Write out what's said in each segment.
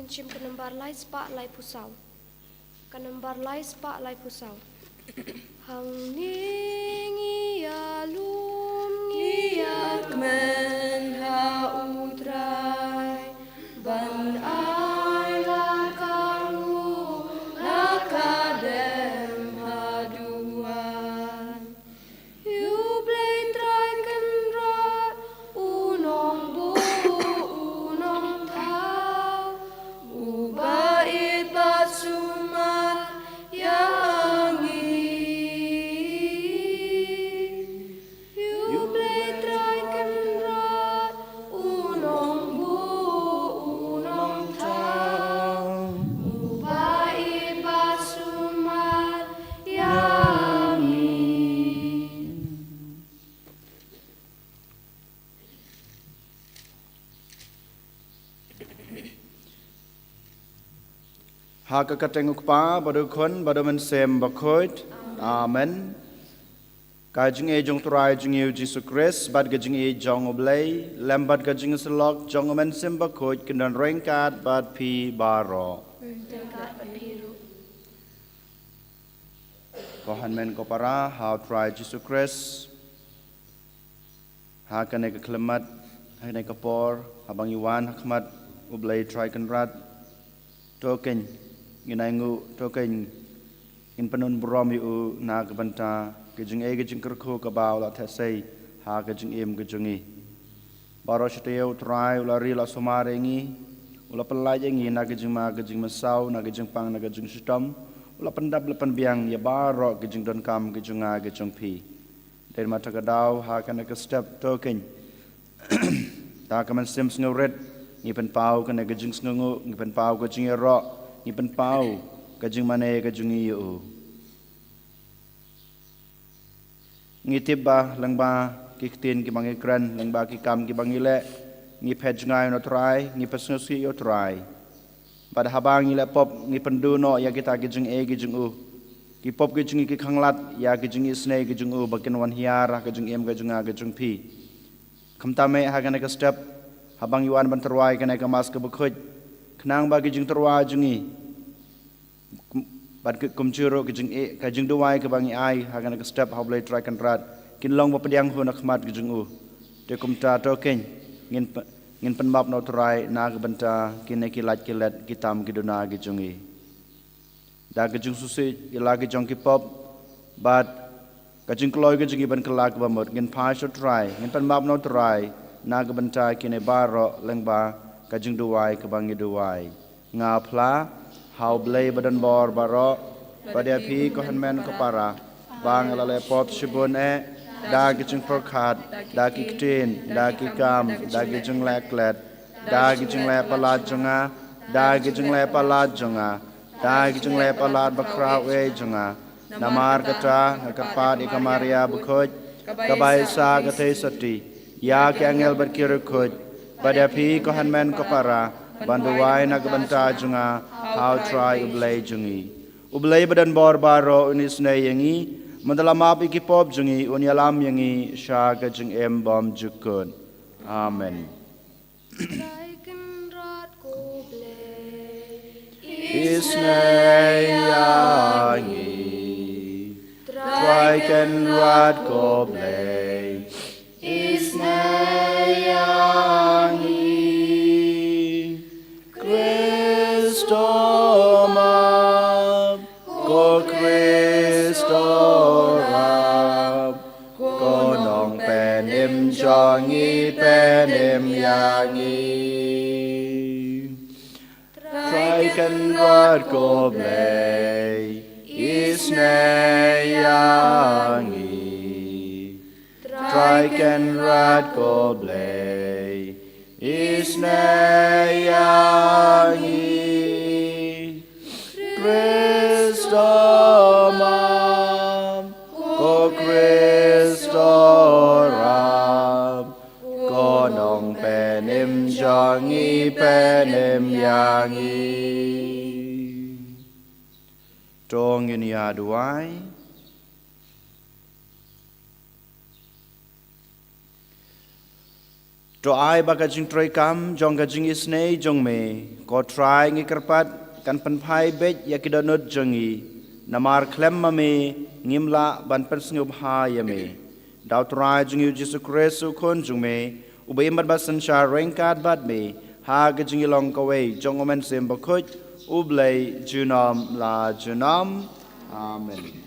Kincim kenembar lai spa lai pusau. Kenembar lai spa lai pusau. Hang ning ialum ngiak men ha utrai ban ai lakamu lakadem haduan. You play dragon rod unong bu unong tau ubait basumat yangi. You play dragon rod unong bu unong tau ubait basumat yangi. Haka katenguk pa badukon baduman sem bakoit. Amen. Kajing e jong turai jing yu Jesus Christ bad kajing e jong oblay lambat kajing selok jong omen sem bakoit kendan rengkat bad pi baro. Kohan men ko para how try Jesus Christ. Haka ne keklemat ne kapor habang Iwan hakmat oblay try kenrat token nginangu token in penun brom yu na kabanta kejing e kejing kerku kabaw la thesei ha kejing em kejungi baro shteu try ulari la somarengi ula pelai ngi na kejing masau na kejing pang na kejing sitam ula pendap lepan biang ya baro kejing don kam kejunga kejung pi den mata kadau ha kana ke step token ta kaman sim sngoret ngi pen pau kana kejing sngongu ngi pen pau kejing ro ngi pen pau kejing mane kejung yu ngi tiba langba kiktin ki bangi kran langba ki kam ki bangi le ngi pej ngai no try ngi pesngosi yo try pada habang ngi le pop ngi pendu no ya kita kejing e kejing u ki pop kejing ki khanglat ya kejing isne kejing u bakin wan hiara kejing em kejing a kejing pi khamtame ha kana ka step habang yuan ban terwai kana ka mas ka bukhoj khnang ba kejing terwa jungi bad ke kumchuro kejing e kejing duwai ke bangi ai ha kana ka step hablai try kan rat kin long ba pediang hu nak mat kejing u te kumta to ken ngin pen map no try na ka banta kin ne ki lat ki let kitam ki duna ki jungi da kejing susi ila ki jong ki pop bad kejing kloi kejing ban kelak ba mot ngin pa so try ngin pen map no try na ka banta kin ne baro lengba kajing duwai ke bangi duwai nga pla how blay badan bor baro pada pi ko hanmen ko para bang lale pop shibun e da kajing perkhat da ki ktin da ki kam da kajing leklet da kajing le palat jonga da kajing le palat jonga da kajing le palat bakra we jonga namar kata kapat ikamaria bukhoj kabai sa kathe sati ya ke angel berkirukoj pada pi ko hanmen ko para banduwai na kabanta junga how try ublay jungi ublay badan bor baro unis na yangi mandala mapi ki pop jungi unyalam yangi sha ka jung em bom jukun amen isna yangi try can rat ko blay isna yangi Christoma, ko Christorab, ko nong penim jongi penim yangi. Try can rod ko blay, isne yangi. Try can rod ko blay, isne yangi. Christomam, ko Christorab, ko nong penim jongi penim yangi. Tong ini aduai. To ai ba ka jing troi kam jong ka jing isnei jong me ko try ngi kerpat kan pen phai bet ya kidonot jongi namar klem ma me ngimla ban pen sngob ha ya me daw try jing yu Jesu Kristu kon jong me ubay mat ba san sha rengkat bat me ha ka jing long ka we jong omen sem ba khoj ublay junam la junam amen.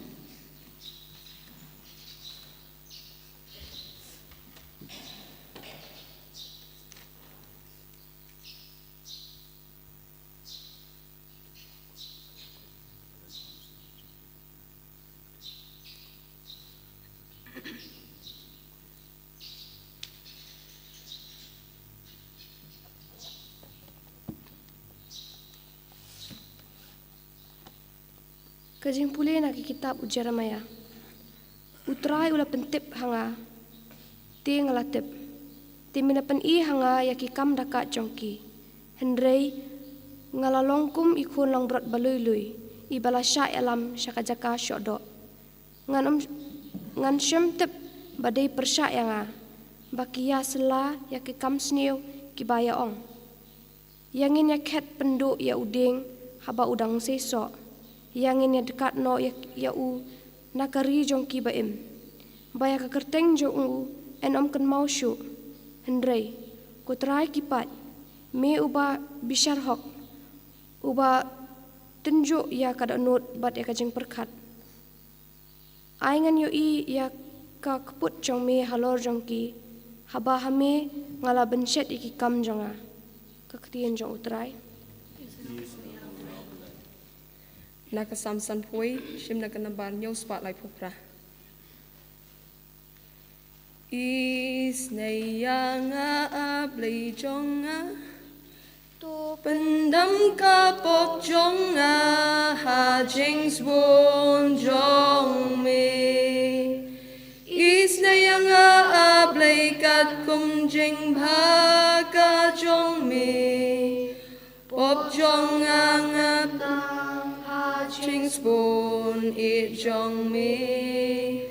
Kajing pulih nak kitab Jeremia. Utrai ula pentip hanga. Ti ngalatip. Ti minapan I hanga yaki kam dakat jongki. Henrei ngalalongkum ikun long berat balui-lui. Ibala syak alam syakajaka syokdok. Ngan syem tip badai persyak yanga. Baki ya sela yaki kam sniu kibaya ong. Yangin yaket penduk ya uding haba udang sesok. Yang ini dekat no ya u nakari jongki baim. Baya ka kerteng jong u en om kan mau syu. Hendrei ku try kipat me uba bishar hok. Uba tunjuk ya kada not bat ya kajeng perkat. Aingan yo I ya ka keput jong me halor jongki. Haba hame ngala benset iki kam jonga. Kaketian jong utrai. Naka samsan pui shim naka nabar nyau spotlight pupra. Is nayanga ablay jonga to pendam kapok jonga ha jings won jong me. Is nayanga ablay kat kum jing bhaka jong me. Pop jonga ngap Ching spoon it jong me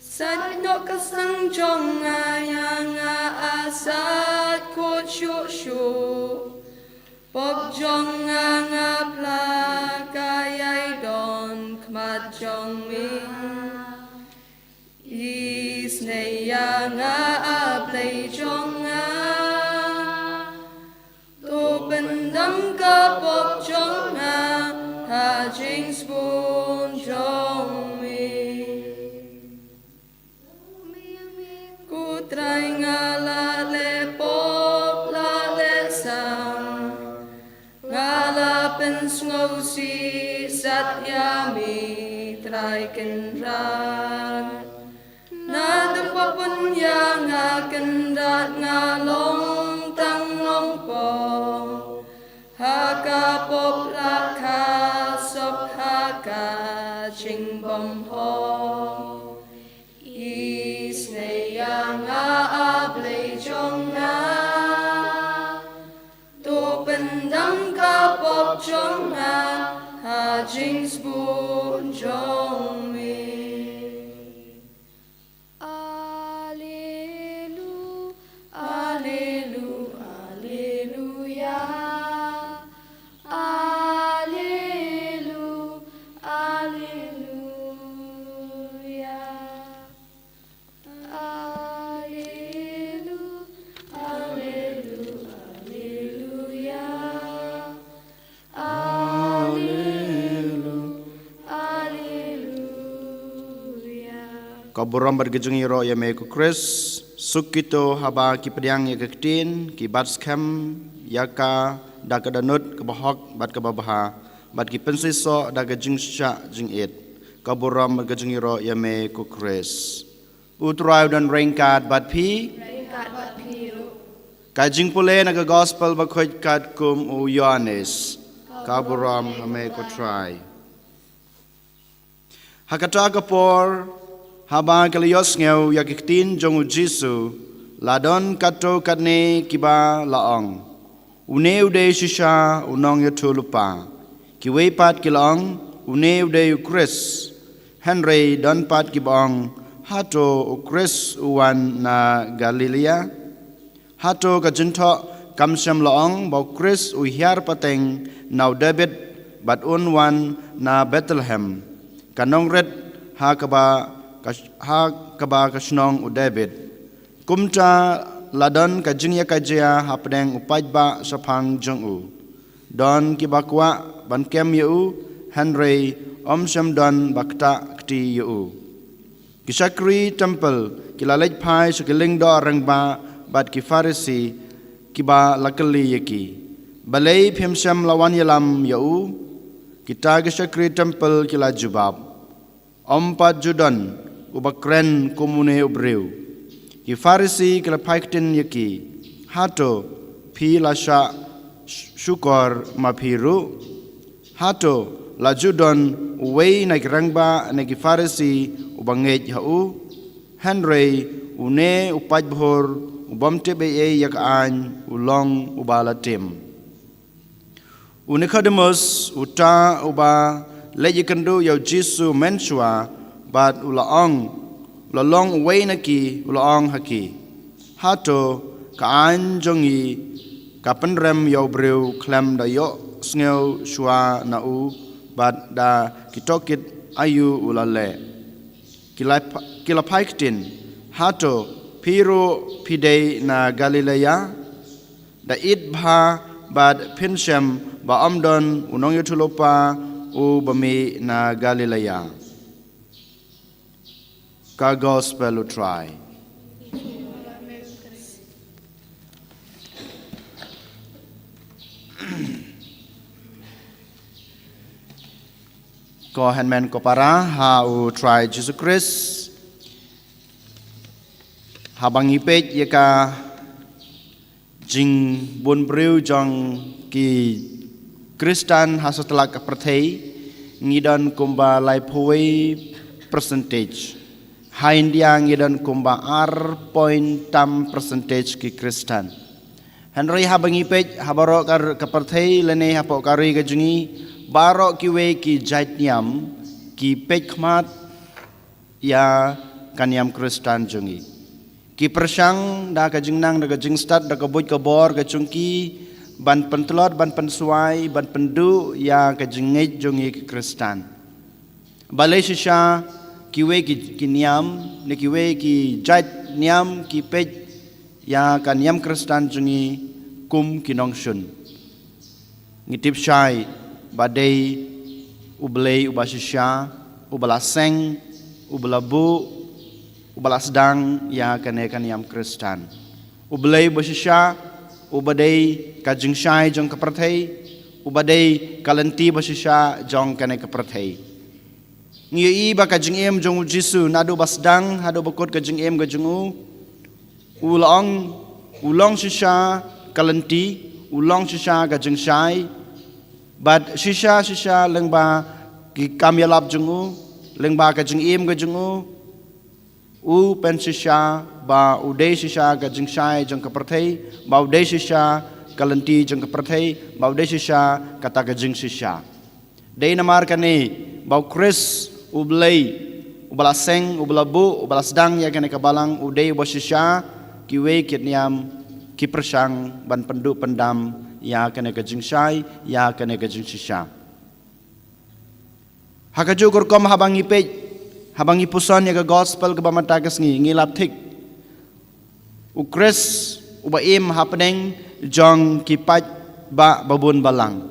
Sad no kasang jong yang asat ko shu shu Pop jong nga pla kayay don kmat jong me Is na yang ablay jong To pendam ka pop jong ha jing spoon jong me ku try ngala le pop la le sang ngala pen snow si sat ya mi try ken ran na de popun ya nga ken rat ngalong tang long po ha ka pop la ka Haka ching bom ho is ne yang ablay jonga to pendam ka pop jonga ha jing spoon jong me Allelu Allelu Alleluia Kaburam bergejungi ro ya me ku Chris sukito haba ki pediang ya ketin ki batskem yaka da kadanut ke bahok bat ke babaha bat ki pensiso da gejung sya jing it kaburam bergejungi ro ya me ku Chris utrai dan rengkat bat pi kajing pule na gospel ba khoj kat kum u Yohanes kaburam ame ku try hakata kapor haba kalios ngeu yakiktin jongu Jesu ladon kato katne kiba laong une ude shisha unong yatulupa kiwe pat kilong une ude Chris Henry don pat kibong hato Chris uwan na Galilea Hato ka jinto kam sem laong bau Chris u hiar pateng nau David bat un wan na Bethlehem. Kanong red ha kaba kasnong u David. Kumta ladon ka jingya kajia ha pedeng upaj ba sapang jong u. Don kibakwa ban kem yu Henry sem don bakta kti yu. Kisakri temple kilalej pai sekeling do rengba bat ki Farisi kiba lakali yaki. Balai phemsam lawan yalam yu kita kisakri temple kila jubab. Pat judan ubakren komune ubreu. Ki Farisi kila paiktin yaki. Hato pi lasha syukor mapiru. Hato la judon uwei na kirangba na ki Farisi ubangej hau. Henry une upaj bhor ubamte beye yakaan ulong ubalatim. Unicodemus uta uba lejikandu yau Jisu mensua bat ulaong uwei na ki ulaong haki. Hato kaan jongi kapenrem yau breu klem dayo sngew shua na u bat da kitokit ayu ulale. Kila paiktin hato piro pidei na Galilea da idbha bat pinsem ba amdon unong yutulopa u bami na Galilea. Ka gospel try. Ko henmen ko para ha u try Jesus Christ habang ipet yaka jing bun breu jong ki Kristan ha setelah ka perthei ngidon kumba lai phoi percentage ha India ngidon kumba % ki Kristan Henry habang ipet habaro ka perthei lene ha po kari ka jungi barok kiwe ki jaitniam ki pekmat ya kaniam Kristan jungi ki persang da ka jingnang da ka jingstat da ka boy ka bor ka chungki ban pentelot ban pensuai ban pendu ya ka jingej jungi ki Kristan balai shisha kiwe ki niam ne kiwe ki jait niam ki pej ya kaniam Kristan jungi kum kinongshun ngitip syai badai ublei ubasisya ubalaseng ubalabu ubalasdang ya kanekan yam Kristan ublei basisya ubadai kajing syai jong kaperthei ubadai kalenti basisya jong kane kaperthei ngi ba kajing em jong Jisu nadu basdang hadu bakot kajing em gajungu ulong sisya kalenti ulong sisya kajing syai But shisha lengba ki kamyalap jungu lengba ka jing im ka jungu u pen shisha ba udai shisha ka jing shai jang ka perthei ba udai shisha kalanti jang ka perthei ba udai shisha kata ka jing shisha dei namar kane ba Chris ublei ubalaseng ubalabu ubalasdang ya kane kabalang udai ba shisha ki we kitniam ki persang ban pendu pendam ya kene kajing syai ya kene kajing shisha hakaju kurkom habangi pej habangi puson ya gospel ke bamatagas ngi lapthik ukres uba im happening jong kipaj ba babun balang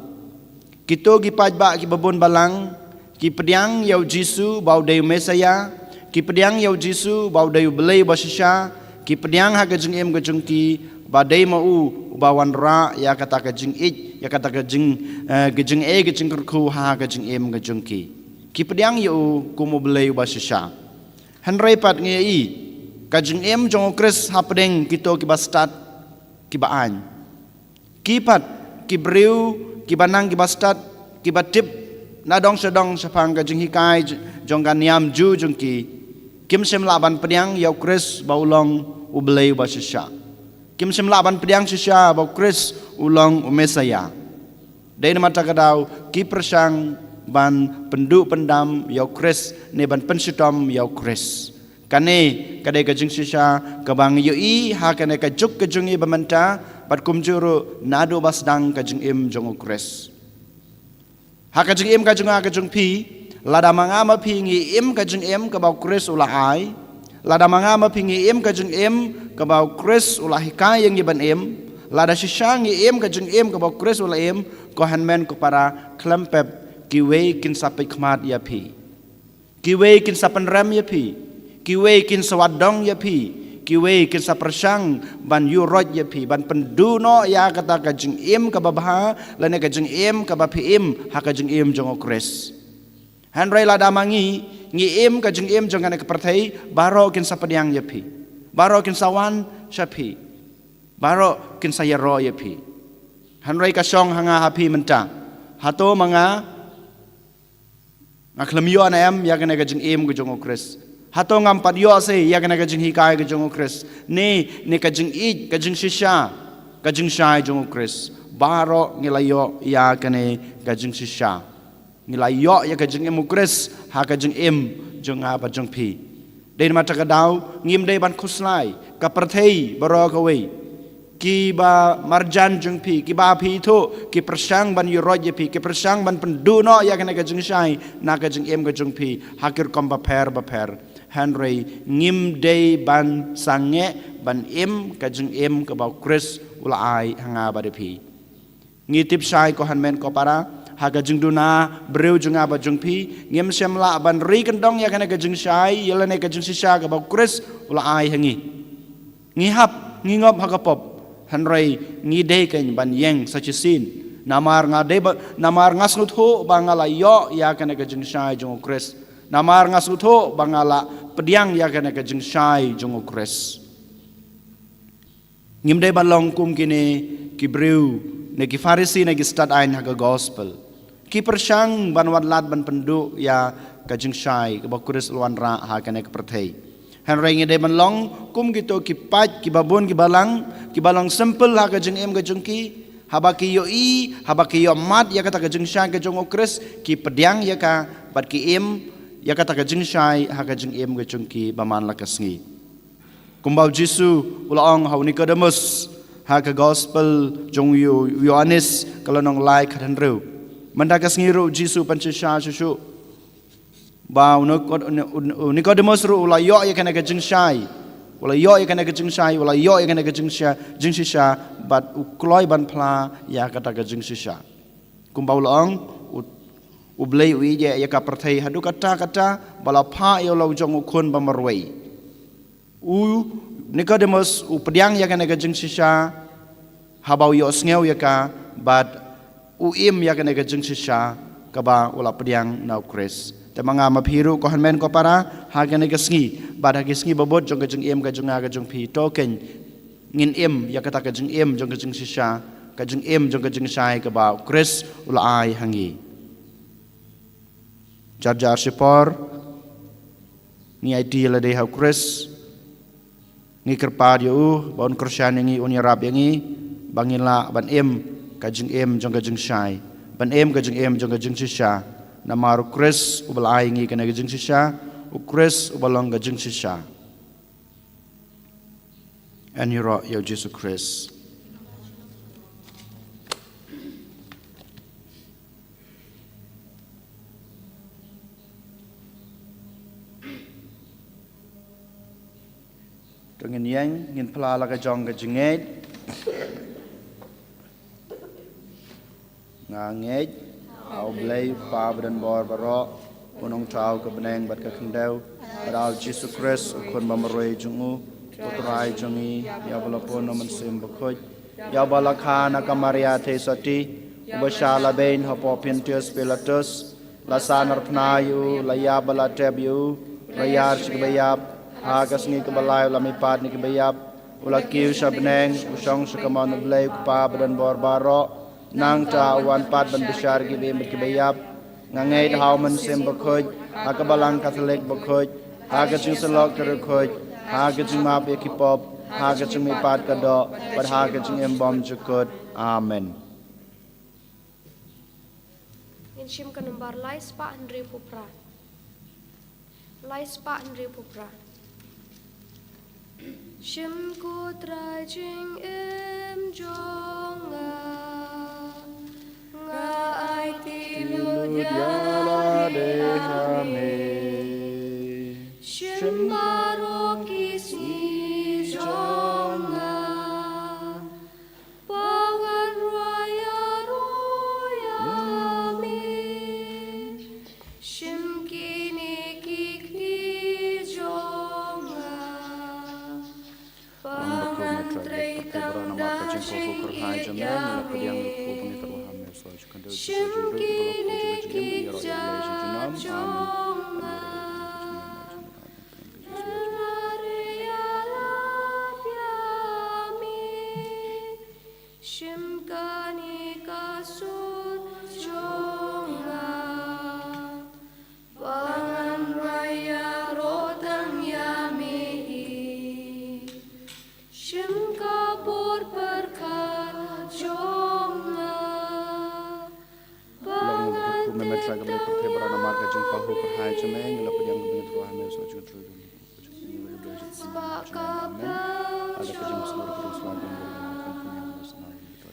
kito kipaj ba ki babun balang ki pediang yau Jisu bau dayu mesaya ki pediang yau Jisu bau dayu belai basisha ki pediang hakajing im kajing ki badai mau bawan ra ya kata kajing ik ya kata kajing kajing kajing kerku ha kajing em kajing ki pediang yu kumu belai basisha Henry pat ngi kajing em jong Chris hapdeng kito ki bastat ki baan ki pat ki breu ki banang ki bastat ki batip nadong sedong sapang kajing hikai jong kaniam ju jong ki kim sem laban pediang yau Chris baulong ubelai basisha Kim sem laban pediang sisya bau Chris ulong umesaya. Dai mata kadau ki persang ban pendu pendam yau Chris ne ban pensitom yau Chris. Kane kadai kajing sisa kabang yoi ha kane kajuk kajungi bamanta bat kumjuru nado basdang kajing im jong ukres. Ha kajing im kajung pi lada mangama pi ngi im kajing im kabau kres ula ai. Lada mangama pi ngi im kajing im kabau kres ula hikai yang iban im. Lada sisa ngi im kajing im kabau kres ula im ko hanmen ko para klempep kiwe kin sapai khmat ya pi. Kiwe kin sapan ram ya pi. Kiwe kin sawadong ya pi, kiwe kin sapersang ban yurot ya pi, ban penduno ya kata kajing im kababha, lane kajing im kabapi im, ha kajing im jong okres. Hanrai lada mangi, ngi im kajing im jong kane kepertai, baro kin sapadiang ya pi, baro kin sawan syapi, baro kin sayaro ya pi. Hanrai kasong hanga hapi menta, hato manga ngaklemio anam ya kane kajing im jong okres. Hato ngampat yo se ya kena kajing hikai kajing ukris ne kajing ij kajing shisha kajing shai jong ukris baro ngilayo ya kene kajing shisha ngilayo ya kajing im ukris ha kajing im jong apa jong pi den mata kadau ngim dei ban kuslai ka perthei baro kawe ki ba marjan jong pi ki ba pi tho ki persang ban yuroj ye pi ki persang ban penduno ya kene kajing shai na kajing im kajing pi hakir kom ba per Henry ngim day ban sange ban im kajeng im kabau kris ulai hanga badepi ngitip sai ko hanmen ko para ha kajeng duna breu junga ba jungpi ngim semla ban ri kendong ya kana kajeng sai yelane kajeng sisa kabau kris ulai hangi ngihap ngingop hakapop Henry ngidei kan ban yeng sachisin namar ngade namar ngasnut ho bangala yo ya kana kajeng sai jung kris namar ngasuto bangala pediang ya kena kajeng shai jong ukres. Ngimdai balong kum kini kibreu ne ki farisi ne ki stad ain haga gospel. Ki persang ban wadlat ban pendu ya kajeng shai ke bakures luan ra ha kena keperthei. Henry ngidai balong kum gitu ki pat ki babun ki balang simple ha kajeng em kajeng ki habaki yoi habaki yo mat ya kata kajeng shai kajeng ukres ki pediang ya ka bat ki em ya kata kajeng shai ha kajeng em kajeng ki baman lakasngi kumbau Jisu ulaong hau Nicodemus ha ka gospel jong Yohanes kalau nong lai katan reu mandakasngi ru Jisu panchisha susu ba Nicodemus ru ula yo ya kana kajeng shai ula yo ya kana kajeng shai ula yo ya kana kajeng shisha bat ukloi ban pla ya kata kajeng shisha kumbau ulaong ublei uije ya ka perthei hadu kata bala pha yo lo jong ukun bamarwei Nicodemus pediang ya kana kajeng sisa habau yo sngew ya ka bad im ya kana kajeng sisa ka ba ula pediang na ukres te manga maphiru ko hanmen ko para ha kana kasngi bad ha kasngi babot jong kajeng im kajeng kajeng phi token ngin im ya kata kajeng im jong kajeng sisa kajeng im jong kajeng sai ka ba ukres ula ai hangi Jar sipor ni IT la de hau kris ni kerpad yo baun kersian ngi unya rab yangi bangila ban em kajeng em jong kajeng shai ban em kajeng em jong kajeng sisa namaru kris ubalai ngi kana kajeng sisa ukris ubalong kajeng sisa and yuro yo Jesus Christ ngin yang ngin pla la ka jong ka jinget nga nget au blai pa bran bor baro unong tau ka beneng bat ka khndeu dal Jesus Christ kon mamroi jungu utrai jungi ya bala pon man sim bakhoj ya bala khana ka maria the sati ubashala bein hopo pintius pilatus la sanar pnayu la ya bala tebu rayar sikbayab Hagas ni kebalai lami pad ni kebayap ulakiu sabneng usong sekaman blai kupa badan barbaro nang ta wan pad ban besar gibi mit kebayap ngangai hau man sim bakhoj akabalang katolik bakhoj hagas yung salok kerukhoj hagas yung map ekipop hagas yung mi pad kado pad hagas yung embom jukut amen Inshim kanembar lais pa Andre Pupra lais pa Andre Pupra Shim ko trai jing em jong nga ai ti lu Yala de hame. Shim baro kisni jong pangan raya roya mi Shim kini kikni jong pangan trai tang da jing Shim kini kikja jong Shim kani kasut jonga Pangan raya rodang yami Shim kapur perkat jonga Pangan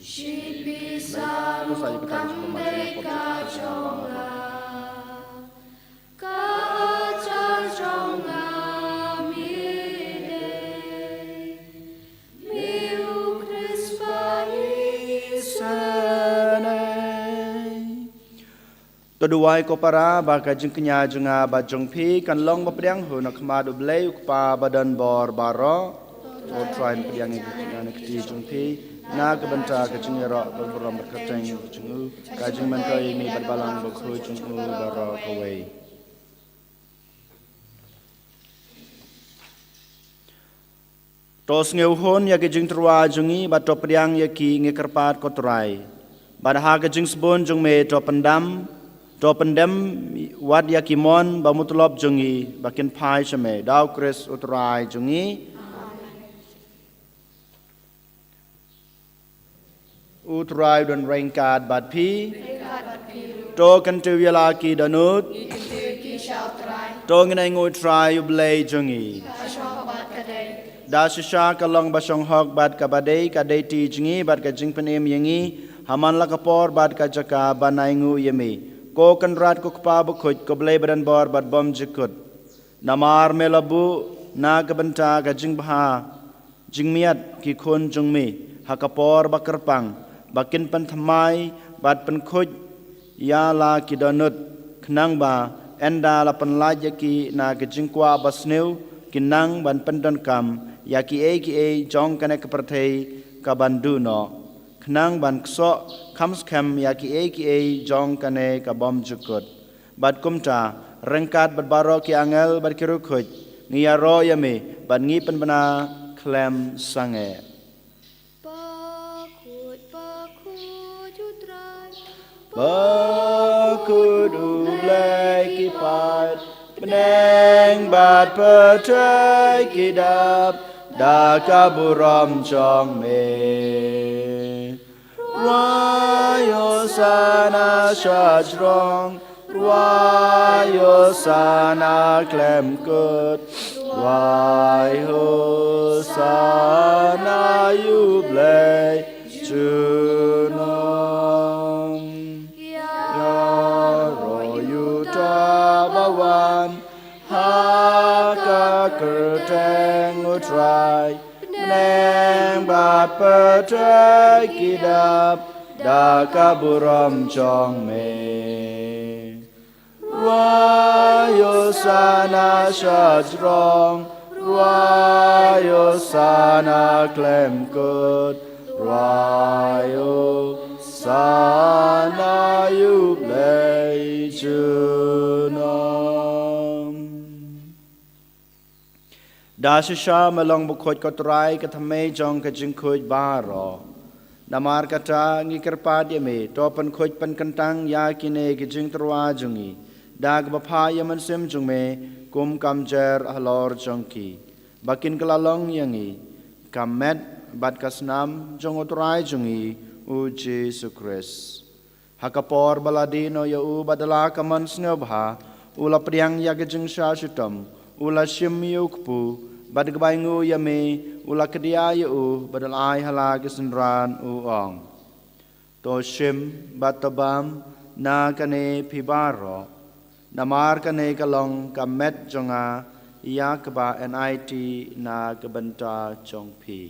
Shibisa kambei kajonga Kajar jonga mide Miu Krispa Toduai ko para baka jeng kenya jenga ba jong pi kan long ba priang hu nak ma du blei pa badan bor baro o train priang ni kenya kti jong pi na ka banta ka jeng ro ba bram ba ka tang jeng ka jeng man ka ni ba balang ba khu jeng baro ka wei tos ngeu hon ya ke jeng trua jengi ba to priang ya ki nge kerpat ko trai ba ha ka jeng sebon jong me to pendam to pendem wad yakimon bamutlop jungi bakin pai chame daw kris utrai jungi utrai don rengkat bat pi to kan tu yala ki danut to ngai ngoi trai ublei jungi da shisha kalong basong hok bat ka badai ka dei ti jungi bat ka jing penem yangi haman la kapor bat ka jaka banai ngu yemi ko kan rat ko kpa bu khoj ko blei badan bor bat bom jikut namar me labu na ka banta ka jing bha jing miat ki khon jung mi hakapor bakar pang bakin pan thamai bat pan khoj ya la ki donut khnang ba enda la pan la ki na ka jing kwa basneu kinang ban pan don kam ya ki e jong kan ka prathei ka bandu no Khnang ban kso khams kham ya ki e jong kane ka bom jukut bat kumta rengkat bat baro ki angel bat kiru khoj ngiya ro yame bat ngi pen bana klem sange bakut ublai ki pat peneng bat percay ki dap da kaburam chong me Rayo sana shajrong, Rayo sana klem kut, Rayo sana yublei junom. Ya royu tabawan, haka kerteng utrai, Neng bat percay kidap da kaburam chong me Rayo sana shajrong Rayo sana klem kut Rayo sana yublei junom Dasha melong bukhoj kotrai kathame jong ka jing khoj baro namar kata ngikerpa me topan khoj pan kantang ya kine ki jing trwa jungi dag bapha yaman sim jung me kum kamjer halor jongki bakin kelalong yangi kamet bat kasnam jong otrai jungi u Jesu Christ hakapor baladino ya u badala kaman snobha ula priang ya ka jing sha shitam ula shim yukpu bad kebai ngu ya me ula kedia ya badal ai hala kesenran ong to shim batabam na kane pibaro namar kane kalong kamet jonga ya keba NIT na kebenta chong pi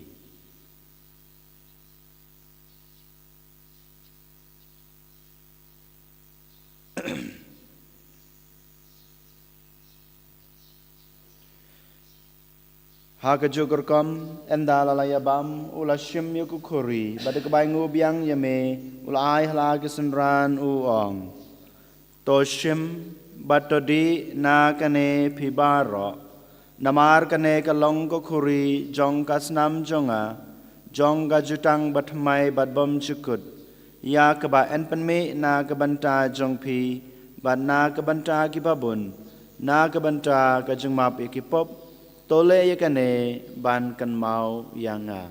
Haka jukur kom enda lalayabam ula shim yuku kuri bada kebai ngu biang yame ula ai hala kesenran ong to shim batodi na kane pibaro namar kane kalong ko kuri jong kasnam jonga jong ga jutang batmai batbom chukut ya keba en penme na kebanta jong pi bat na kebanta kibabun na kebanta kajengmap ikipop tole yakane ban kan mau yanga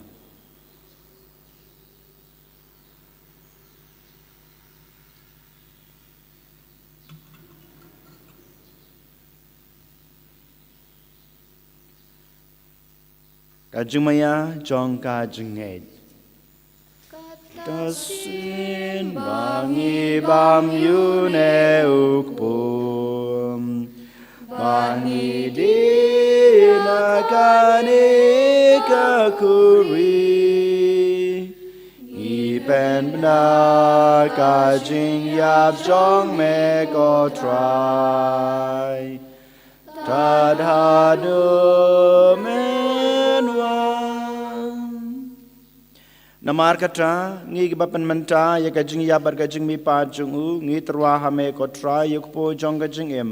kajumaya jong kajunget tasin bangi bam yune ukpum bangi di nakane kakuri ipen benar kajing yap jong me ko try tadhadu menwan namar kata ngi bapan menta ya kajing yap bar kajing mi pa jung u ngi terwa hame ko try yuk po jong kajing em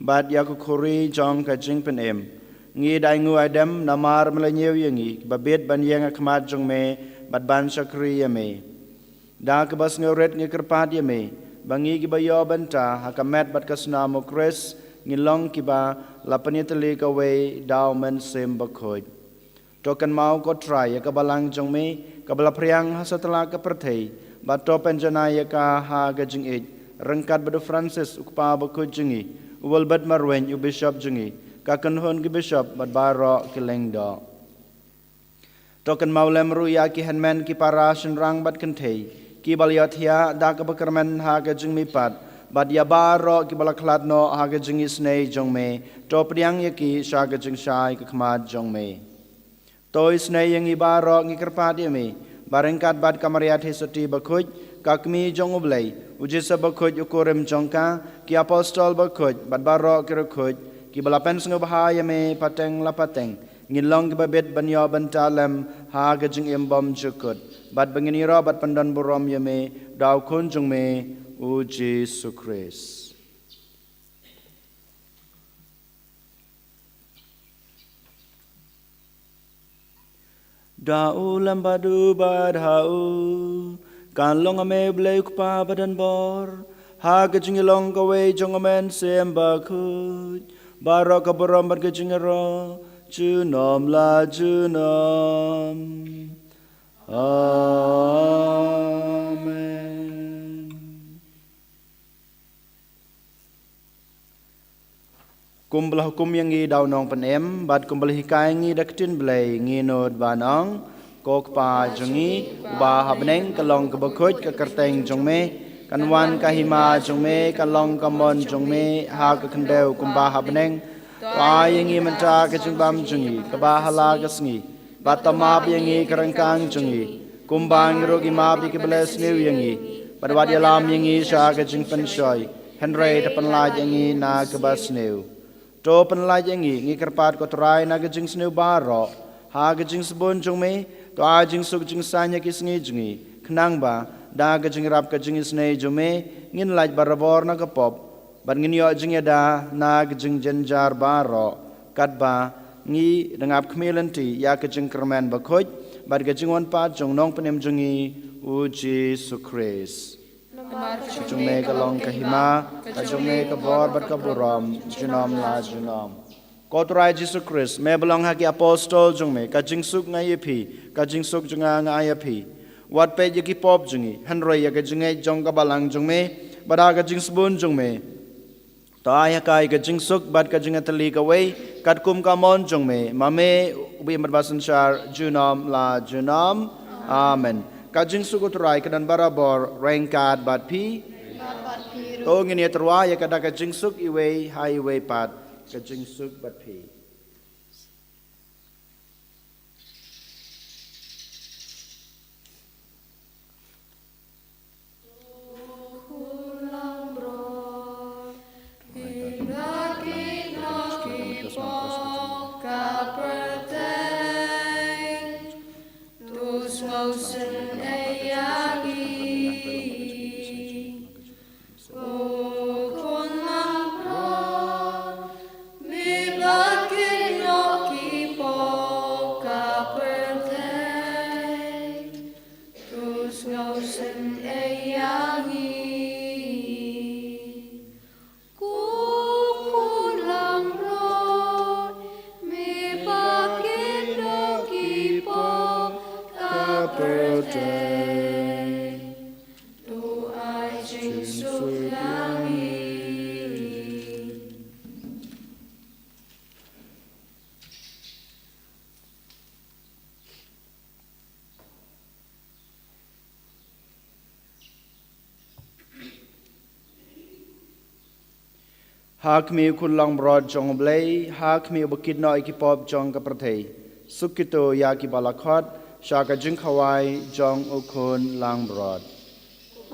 bad yaku khuri jong kajing pen em ngi dai ngu adam namar melanyew yangi babet ban yang khmat jong me bad ban shakri yame da ke bas ngret ngi kerpat yame bangi ki bayo banta hakamet bad kasna mokres ngi long ki ba lapani tele ka we daw men sem bakhoj tokan mau ko try ya ka balang jong me ka bala priang hasatla ka perthei bad to penjana ya ka ha gajing ej rengkat badu Francis ukpa bakhoj jingi Uwal bad marwen u bishop jungi kakan hon ki bishop bad baro ki lengdo tokan maulem ru ya ki henmen ki para shinrang bad kentei ki balyathia da ka bakarmen ha ka jingmi pat bad ya baro ki balaklat no ha ka jingi snei jongme to priang ya ki sha ka jing shai ka khmat jongme toy snei yang i baro ngi kerpat ya me barengkat bad kamaria thesati bakhuj kakmi jong ublai ujisa bakhuj ukorem jongka ki apostol bakhuj badbaro kirukhuj ki balapen sengu bahaya me pateng lapateng ngilong ki babet banyo bantalem ha gajing embom jukut bad benginiro bad pandan burom yame daw kun jong me u Jesus Christ Dau lambadu badhau Kanlong ame blek pa badan bor ha kejingilong kawe jongamen semba khut baro kaborom bar kejingero junom la junom amen kumbelah hukum yang ngi daw nong penem bad kumbelah hikai ngi daktin blai ngi nod banong kok pa jungi ba habneng kalong kabakhuj ka kerteng jongme kanwan kahima jongme kalong kamon jongme ha ka khandeu kumba habneng pa yangi menta ka jungbam jungi ka ba hala ka sngi batama yangi karangkang jungi kumbang rogi ma bi ka bless new yangi badwad yalam yangi sha ka jingpan shoy henry tapan la yangi na ka bas new to pan la yangi ngi kerpat ko trai na ka jing sneu baro ha ka jing sabon jongme to a jing suk jing sanya ki sngi jungi khnang ba da ga jing rap ka jing snei jume ngin laj barabor na ka pop ban ngin yo jing da na ga jing jenjar baro kat ba ngi dangap khmelanti ya ka jing kermen ba khoj ba ga jing wan pa jong nong penem jungi u Jesus Christ jung me ka long ka hima ka jung me ka bor bat ka buram junom la junom Kotorai Jesus Christ, me belong haki apostol jung me, ka jing suk ngai pi, ka jing suk junga ngai pi. Wat pe yaki pop jungi, henroi ya ka jungai jong ka balang jung me, bada ka jing spoon jung me. Tai hakai ka jingsuk bat ka jingatali ka wei kat kum ka mon jong me mame ubi merbasan syar junam la junam amen ka jingsuk utrai kadan barabor rengkat bat pi to ngini terwa ya kada ka jingsuk iwei highway pat ka jingsuk bat pi Hak mi kulang brod jong blay, hak mi bukid no ikipop jong kapratay. Sukito ya ki balakot, syaka jing kawai jong ukun lang brod.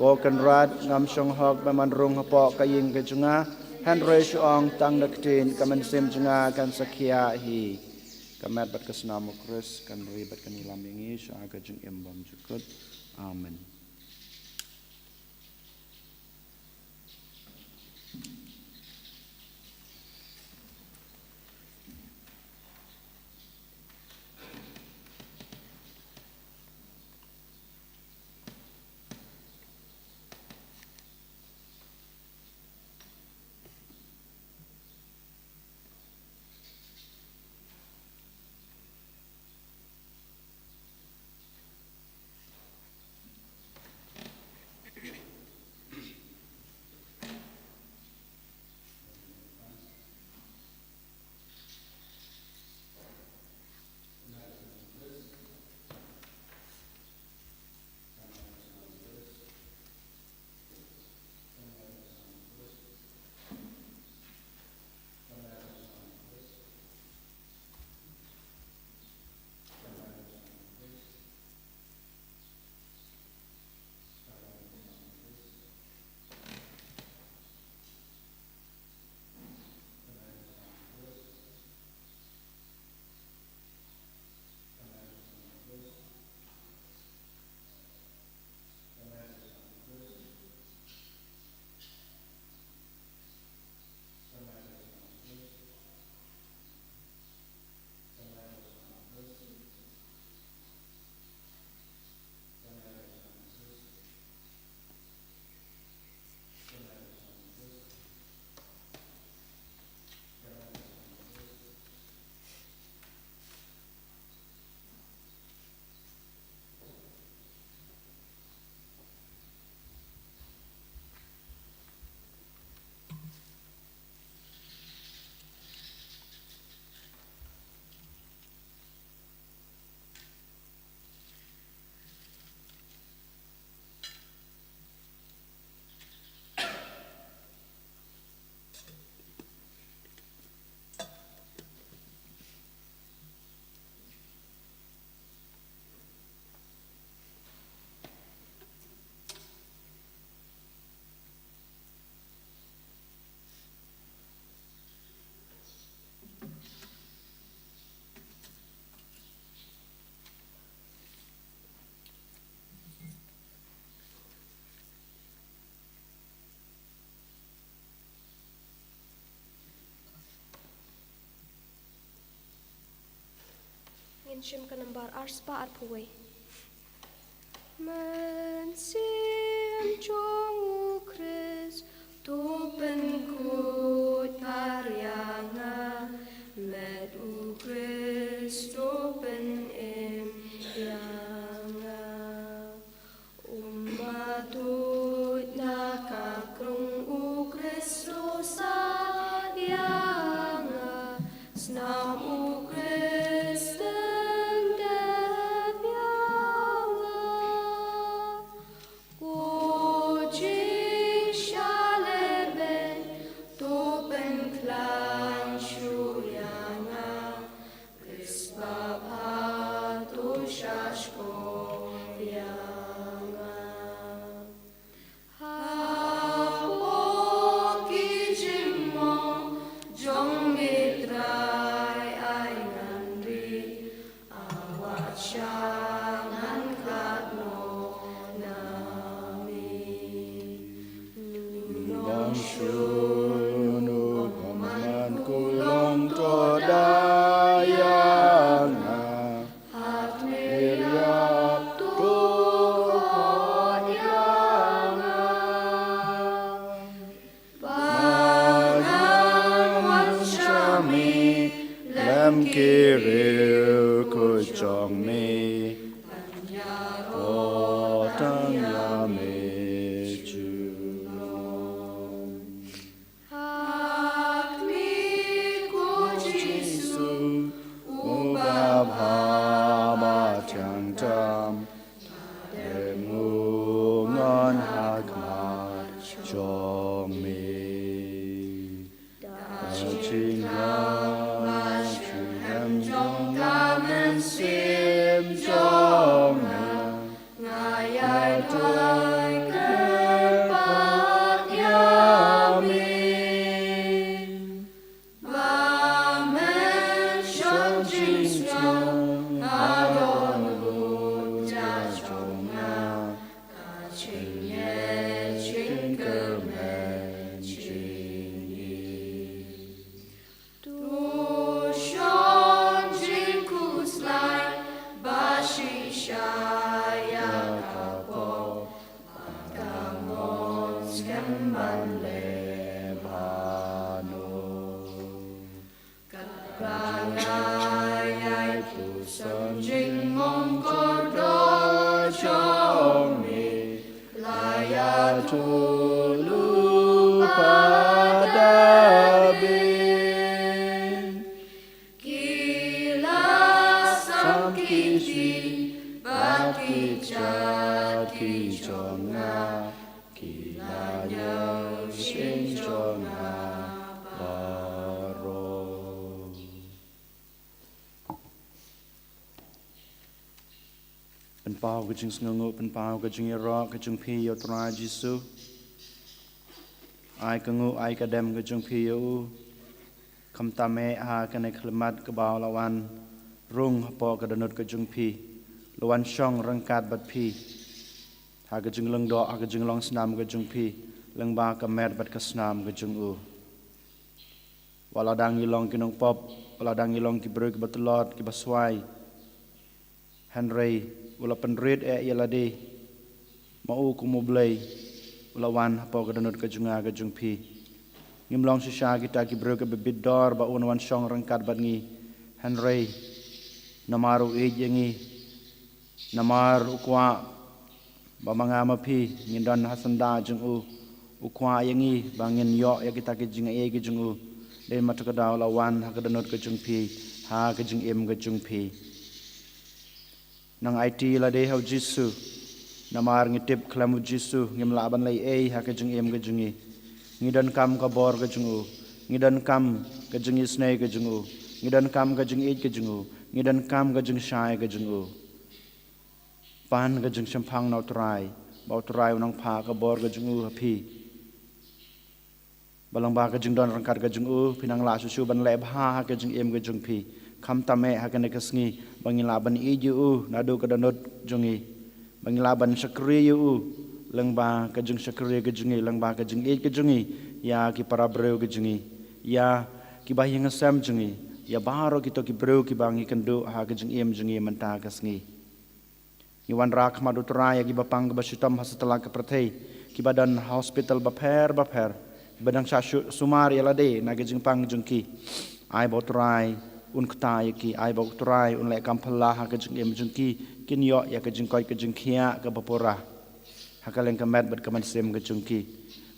Ko kan rad ngam syong hok baman rung hapok kaying ke junga, Henry syong tang naktin kaman sim junga kan sakia hi. Kamat bat kesnamu Kris kan ribat kan ilam yangi syaka jing imbam jukut. Amen. Ngin syim kanambar arspa arpuwe. Men sim chong Kris topen kut paryanga med Kris topen yanga umatut nakakrung Kristus em kiriu ku chong mi o tang ya me chu Hak mi ku Giêsu u ba ba ba chang tam để ngu ngon hak ma chong mi ching ngon chu em chong cam em sim chong ngài ai thôi cơ bát ya mi và men chong ching chong adon lu cha chong nga ching ye ching cơ men ching ye tu shon jing kus lai ba shi shaya kapo kamon skemban le bano Karangai tu son jing mong kordo chong mi laya tu lu pada bin Kila sam kisi baki chat ki chong nga Kila yau sing chong nga baro Pen pau ke jing sngungu pen pau ke jing ro ke jing pi yo tra Jisu ai ke ngu ai ke dem ke jing pi yo kham ta me ha ke ne khlemat ke baw lawan rung po ke danut ke jing pi lawan shong rangkat bat pi ha ke jing leng do ha ke jing long snam ke jing pi leng ba ke met bat ke snam ke jing u wala dang yilong ke nong pop wala dang yilong ki bruk bat lot ki baswai Henry wala penrit yalade mau ku moblay wala wan po ka danot ka junga ka jungpi ngimlong sisya kita ki bro ka bibidor ba wan shong rangkat bat ngi Henry namaru ejengi namar ukwa ba mga mapi ngindan hasanda jung ukwa yangi bangin yo ya kita ki jinga ki jung den matukada wala wan ha ka danot ka jungpi ha ka jing em ka jungpi nang IT la de hau Jisu namar ngitip klamu Jisu ngim laban lai ha ka jing em ka jungi ngidan kam ka bor ka jungu ngidan kam ka jungi snai ka jungu ngidan kam ka jing ka jungu ngidan kam ka jing shai ka jungu pan ka jing sampang nau trai bau trai nang pha ka bor ka jungu hapi balang ba ka jing don rangkat ka jungu pinang la susu ban le ha ka jing em ka jung pi kham tame ha ka ne ka sngi bangilaban iju nadu ka danot jungi bangilaban sakri yu leng ba ka jung sakri ka jungi leng ba ka jing ka jungi ya ki para breu ka jungi ya ki ba yang sam jungi ya baro ki to ki breu ki bangi kendo ha ka jing em jungi menta ka sngi ni wan rak madu tra ya ki bapang ba sutam hasatala ka prathei ki badan hospital ba pher badang sa sumar ya lade na ka jing pang jungki ai botrai un ktai ki ai bok trai un le kampala ha ka jing em jing ki kin yo ya ka jing koi ka jing khia ka bapora ha ka leng ka met bat ka man sem ka jing ki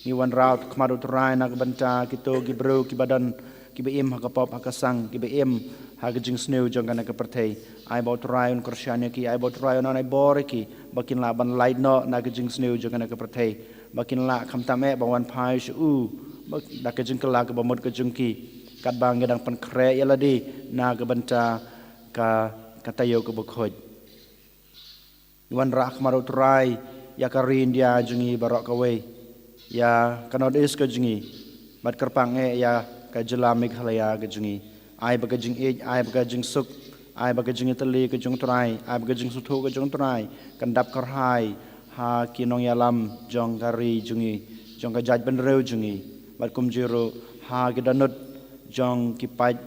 ni wan raut kmadu trai na ka banta ki to ki bro ki badan ki be em ha ka pop ha ka sang ki be em ha ka jing sneu jong ka na ka perthei ai bok trai un krsyane ki ai bok trai un ai bor ki bakin la ban light no na ka jing sneu jong ka na ka perthei bakin la kham ta me ba wan phai shu bak da ka jing ka la ka ba mot ka jing ki kat bang gedang pan kre ya ladi na ka banta ka katayo ka bukhoj wan rak maru trai ya ka rin dia jungi barok ka we ya kanod is ka jungi bat kerpang ya ka jelamik halaya ka jungi ai ba ka jing ai ba ka jing suk ai ba ka jing tali ka jung trai ai ba ka jing suthu ka jung trai kan dap karhai ha kinong yalam jong kari jungi jong ka jaj ban reu jungi bat kum jiro ha gidanut jong kipai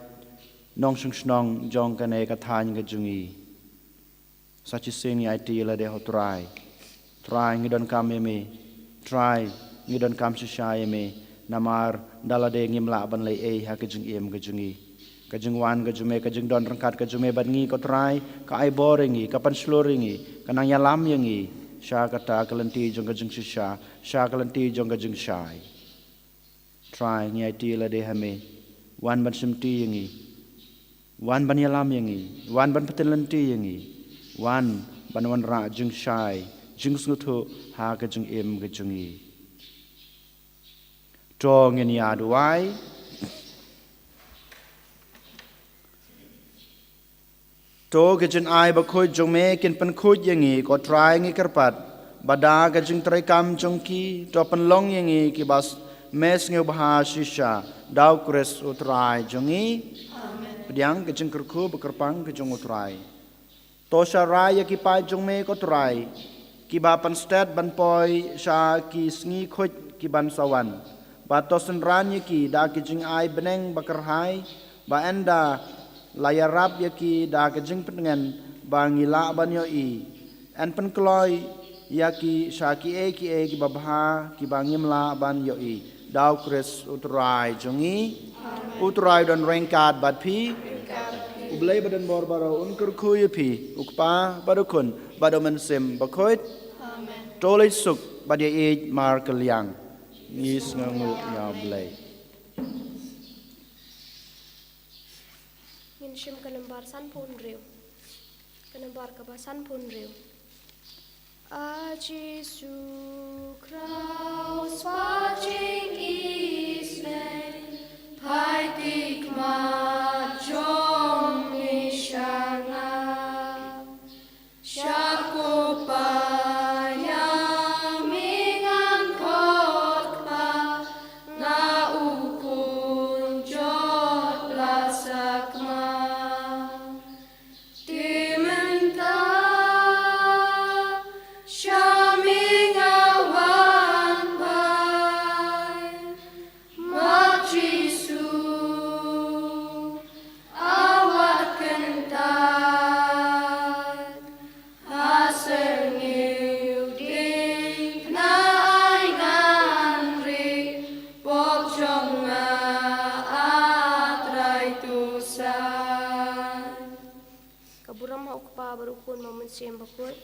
nong sung snong jong kane ka than ka jungi sachi sing ni IT la de ho try ngidon kam me try ngidon kam shisha me namar dala de ngim la ban lai ha ka jing em ka jungi Kajeng wan kajeng don rengkat kajume bangi ko try ka ai boringi ka pansloringi kanang yalam yangi sha kata kalenti jong kajeng sha kalenti jong kajeng shai try ngi ai ti la de hame wan ban simti yangi wan ban yalam yangi wan ban patelenti yangi wan ban wan ra jeng shai jeng snuthu ha kajeng em kajengi to ngeni aduai to kajeng ai ba khoi jong me kin pan khoi yangi ko try ngi karpat bada kajeng try kam jong ki to pan long yangi ki bas mes ngi bha shisha daw kres utrai jongi amen pediang kajeng kerku bekerpang kajeng utrai to sharai ki pa jong me ko try ki ba pan stat ban poi sha ki sngi khoi ki ban sawan ba to sen ran ki da kajeng ai beneng bakar hai ba enda layarap yaki da kajeng pengen bangila ban yo i en pen kloi yaki shaki ki babha ki bangim la ban yo i daw kres utrai jongi utrai don rengkat bat pi ublay badan bor baro unkur kuy pi ukpa badukun badomen sim bakoit amen tolay suk badya ej mar kelyang ngis ngangu ya blay Shim kanembar san pun riu kanembar kabasan pun riu Aji su kraus watching isne paitik ma jong mi shanga shako pa Kaburam haukpa berukun momen siem bakut.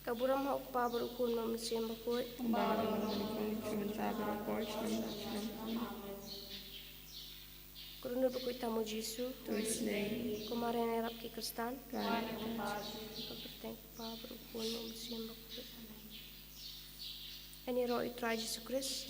Kaburam haukpa berukun momen siem bakut. Kurunur bakut tamu Jisu. Kemarin erap ki Kristan. Pakuteng pa berukun momen siem bakut. Ini roh itra Yesus Kristus.